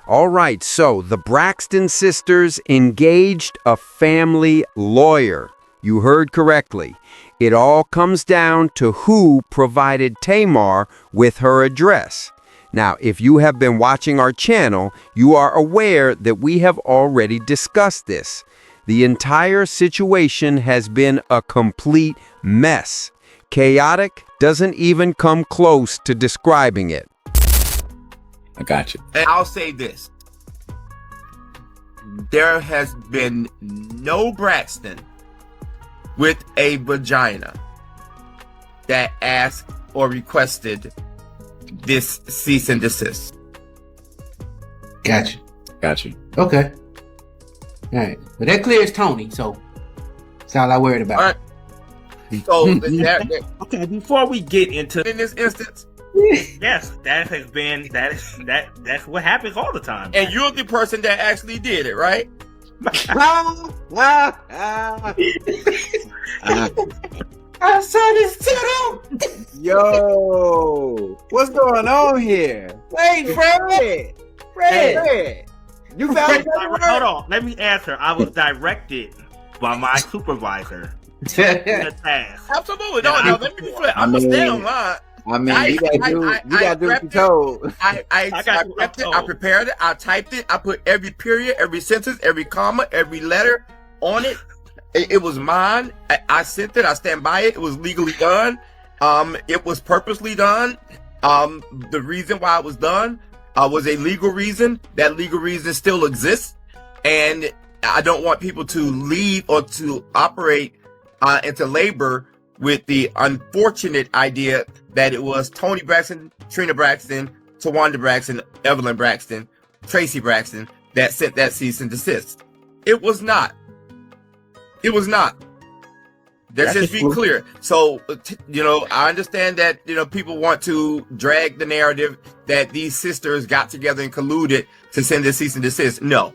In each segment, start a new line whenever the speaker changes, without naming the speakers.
All right, so the Braxton sisters engaged a family lawyer. You heard correctly. It all comes down to who provided Tamar with her address. Now, if you have been watching our channel, you are aware that we have already discussed this. The entire situation has been a complete mess. Chaotic doesn't even come close to describing it.
I got you.
And I'll say this. There has been no Braxton with a vagina that asked or requested this cease and desist.
Gotcha.
Got you.
Okay. All right. But that clears Tony, so that's all I worried about.
All right. So
Okay, before we get into
in this instance,
yes, that's what happens all the time.
and you're the person that actually did it, right?
I saw this too.
Yo, what's going on here?
Wait, Fred.
Fred, you found
Hold on, let me answer. I was directed by my supervisor in the task.
Absolutely. No, let me be clear. I'm gonna stay online.
I mean, you gotta do what you're told.
I prepared it, I typed it, I put every period, every sentence, every comma, every letter on it. It was mine. I sent it, I stand by it. It was legally done. It was purposely done. The reason why it was done was a legal reason. That legal reason still exists. And I don't want people to leave or to operate into labor with the unfortunate idea that it was Tony Braxton, Trina Braxton, Towanda Braxton, Evelyn Braxton, Tracy Braxton that sent that cease and desist. It was not. It was not. Let's just be clear. So, I understand that, people want to drag the narrative that these sisters got together and colluded to send the cease and desist. No.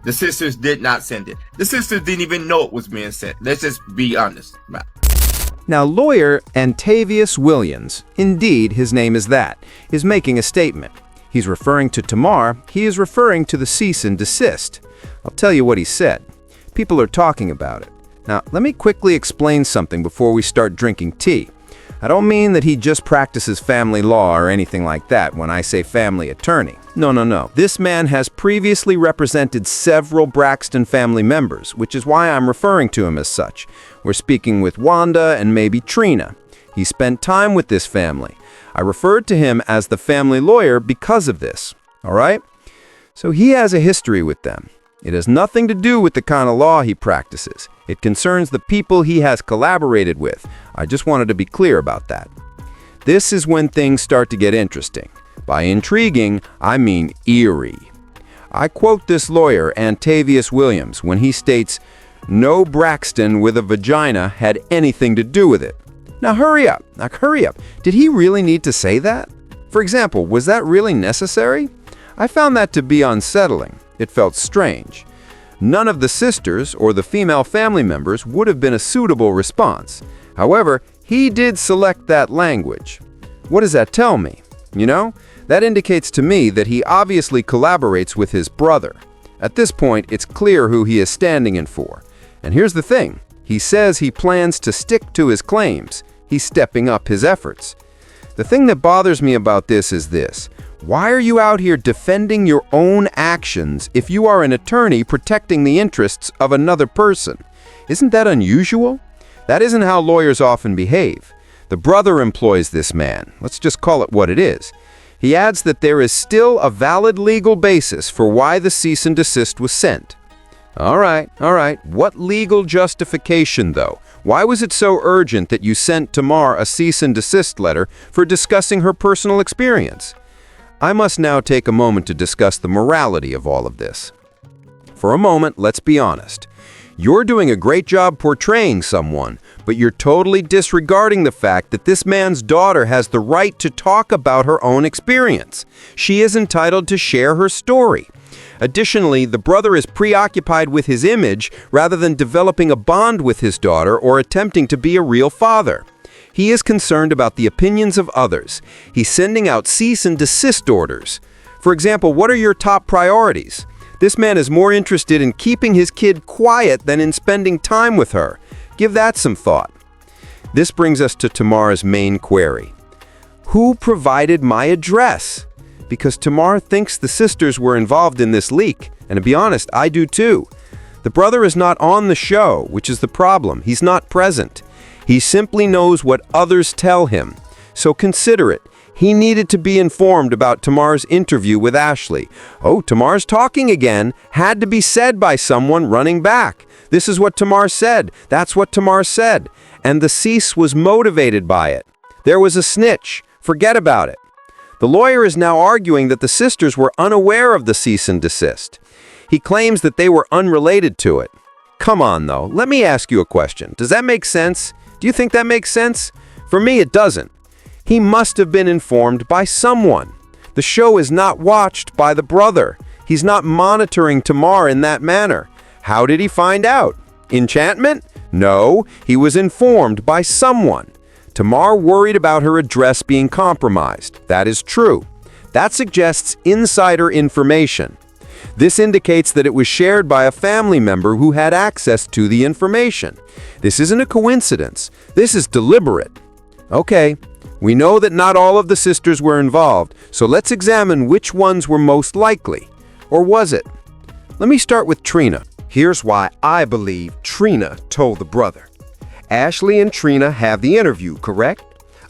The sisters did not send it. The sisters didn't even know it was being sent. Let's just be honest about it.
Now, lawyer Antavius Williams, indeed his name is that, is making a statement. He's referring to Tamar. He is referring to the cease and desist. I'll tell you what he said. People are talking about it. Now, let me quickly explain something before we start drinking tea. I don't mean that he just practices family law or anything like that when I say family attorney. No. This man has previously represented several Braxton family members, which is why I'm referring to him as such. We're speaking with Wanda and maybe Trina. He spent time with this family. I referred to him as the family lawyer because of this, all right? So he has a history with them. It has nothing to do with the kind of law he practices. It concerns the people he has collaborated with. I just wanted to be clear about that. This is when things start to get interesting. By intriguing, I mean eerie. I quote this lawyer, Antavius Williams, when he states, "No Braxton with a vagina had anything to do with it." Now hurry up. Did he really need to say that? For example, was that really necessary? I found that to be unsettling. It felt strange. None of the sisters or the female family members would have been a suitable response. However, he did select that language. What does that tell me? That indicates to me that he obviously collaborates with his brother. At this point, it's clear who he is standing in for. And here's the thing. He says he plans to stick to his claims. He's stepping up his efforts. The thing that bothers me about this is this. Why are you out here defending your own actions if you are an attorney protecting the interests of another person? Isn't that unusual? That isn't how lawyers often behave. The brother employs this man. Let's just call it what it is. He adds that there is still a valid legal basis for why the cease and desist was sent. All right. What legal justification, though? Why was it so urgent that you sent Tamar a cease and desist letter for discussing her personal experience? I must now take a moment to discuss the morality of all of this. For a moment, let's be honest. You're doing a great job portraying someone, but you're totally disregarding the fact that this man's daughter has the right to talk about her own experience. She is entitled to share her story. Additionally, the brother is preoccupied with his image rather than developing a bond with his daughter or attempting to be a real father. He is concerned about the opinions of others. He's sending out cease and desist orders. For example, what are your top priorities? This man is more interested in keeping his kid quiet than in spending time with her. Give that some thought. This brings us to Tamar's main query. Who provided my address? Because Tamar thinks the sisters were involved in this leak, and to be honest, I do too. The brother is not on the show, which is the problem. He's not present. He simply knows what others tell him. So consider it. He needed to be informed about Tamar's interview with Ashley. Oh, Tamar's talking again had to be said by someone running back. This is what Tamar said. That's what Tamar said. And the cease was motivated by it. There was a snitch. Forget about it. The lawyer is now arguing that the sisters were unaware of the cease and desist. He claims that they were unrelated to it. Come on, though. Let me ask you a question. Does that make sense? Do you think that makes sense? For me, it doesn't. He must have been informed by someone. The show is not watched by the brother. He's not monitoring Tamar in that manner. How did he find out? Enchantment? No, he was informed by someone. Tamar worried about her address being compromised. That is true. That suggests insider information. This indicates that it was shared by a family member who had access to the information. This isn't a coincidence. This is deliberate. Okay, we know that not all of the sisters were involved, so let's examine which ones were most likely. Or was it? Let me start with Trina. Here's why I believe Trina told the brother. Ashley and Trina have the interview, correct?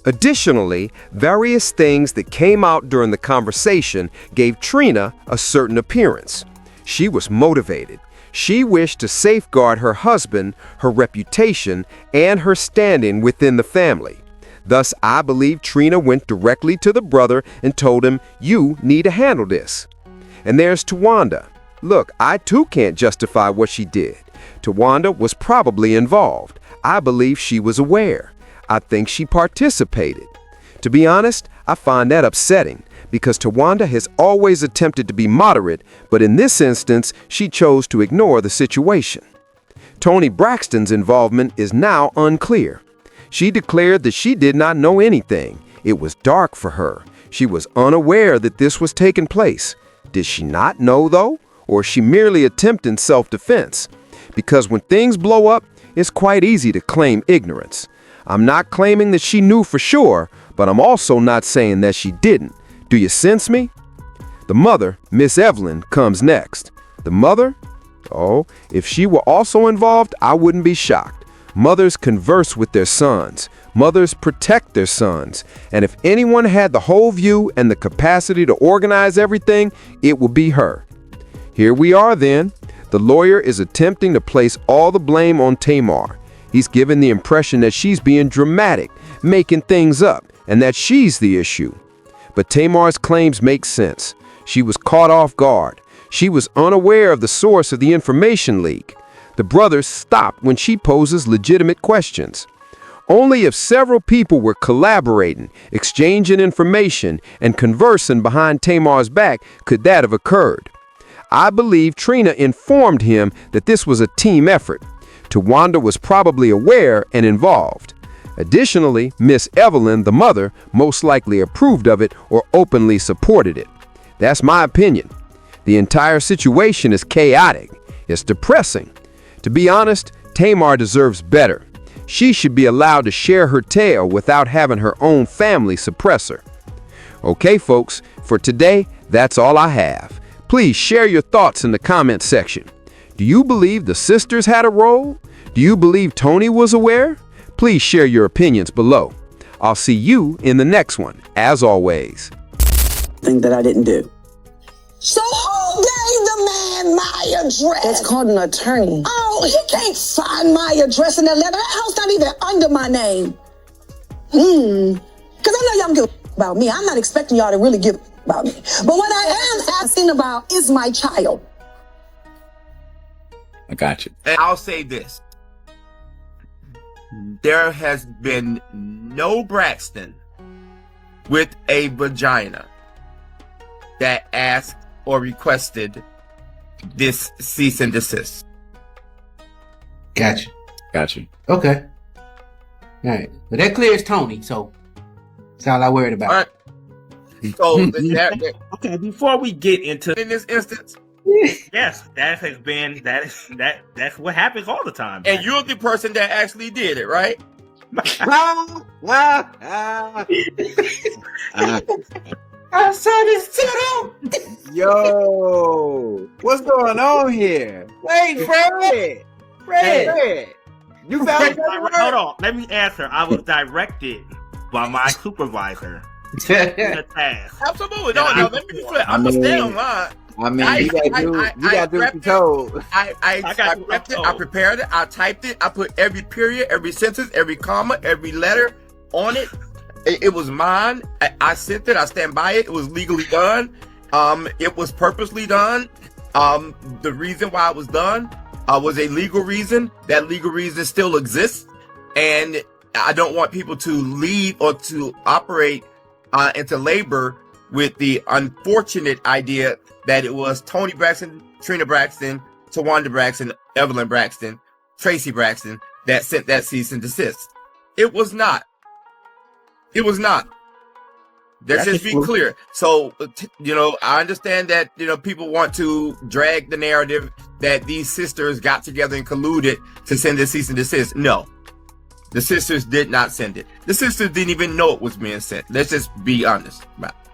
Additionally, various things that came out during the conversation gave Trina a certain appearance. She was motivated. She wished to safeguard her husband, her reputation, and her standing within the family. Thus, I believe Trina went directly to the brother and told him, "You need to handle this." And there's Towanda. Look, I too can't justify what she did. Towanda was probably involved. I believe she was aware. I think she participated. To be honest, I find that upsetting because Towanda has always attempted to be moderate, but in this instance, she chose to ignore the situation. Toni Braxton's involvement is now unclear. She declared that she did not know anything. It was dark for her. She was unaware that this was taking place. Did she not know, though? Or is she merely attempting self-defense? Because when things blow up, it's quite easy to claim ignorance. I'm not claiming that she knew for sure, but I'm also not saying that she didn't. Do you sense me? The mother, Miss Evelyn, comes next. The mother? Oh, if she were also involved, I wouldn't be shocked. Mothers converse with their sons. Mothers protect their sons. And if anyone had the whole view and the capacity to organize everything, it would be her. Here we are then. The lawyer is attempting to place all the blame on Tamar. He's given the impression that she's being dramatic, making things up, and that she's the issue. But Tamar's claims make sense. She was caught off guard. She was unaware of the source of the information leak. The brothers stop when she poses legitimate questions. Only if several people were collaborating, exchanging information, and conversing behind Tamar's back could that have occurred. I believe Trina informed him that this was a team effort. Towanda was probably aware and involved. Additionally, Miss Evelyn, the mother, most likely approved of it or openly supported it. That's my opinion. The entire situation is chaotic. It's depressing. To be honest, Tamar deserves better. She should be allowed to share her tale without having her own family suppress her. Okay, folks, for today, that's all I have. Please share your thoughts in the comment section. Do you believe the sisters had a role? Do you believe Toni was aware? Please share your opinions below. I'll see you in the next one, as always.
Thing that I didn't do.
So who gave the man my address?
It's called an attorney.
Oh, he can't find my address in that letter. That house not even under my name. Because I know y'all give about me. I'm not expecting y'all to really give about me. But what I am asking about is my child.
I got you.
And I'll say this. There has been no Braxton with a vagina that asked or requested this cease and desist.
Gotcha.
Got you.
Okay. All right. But that clears Toni, so that's all I worried about.
All right. So
Okay, before we get into
in this instance,
yes, that's what happens all the time.
and you're the person that actually did it, right?
I saw this too.
Yo, what's going on here?
Wait, Fred.
Fred, you found
Hold on, let me answer. I was directed by my supervisor in a task.
Absolutely. No, let me be clear. I'm gonna stay online.
I mean, you gotta do what you're told.
I prepped it, I prepared it, I typed it, I put every period, every sentence, every comma, every letter on it. It was mine. I sent it, I stand by it. It was legally done. It was purposely done. The reason why it was done was a legal reason. That legal reason still exists. And I don't want people to lead or to operate into labor with the unfortunate idea that it was Tony Braxton, Trina Braxton, Towanda Braxton, Evelyn Braxton, Tracy Braxton that sent that cease and desist. It was not. It was not. Let's just be clear. So, I understand that, people want to drag the narrative that these sisters got together and colluded to send the cease and desist. No. The sisters did not send it. The sisters didn't even know it was being sent. Let's just be honest about it.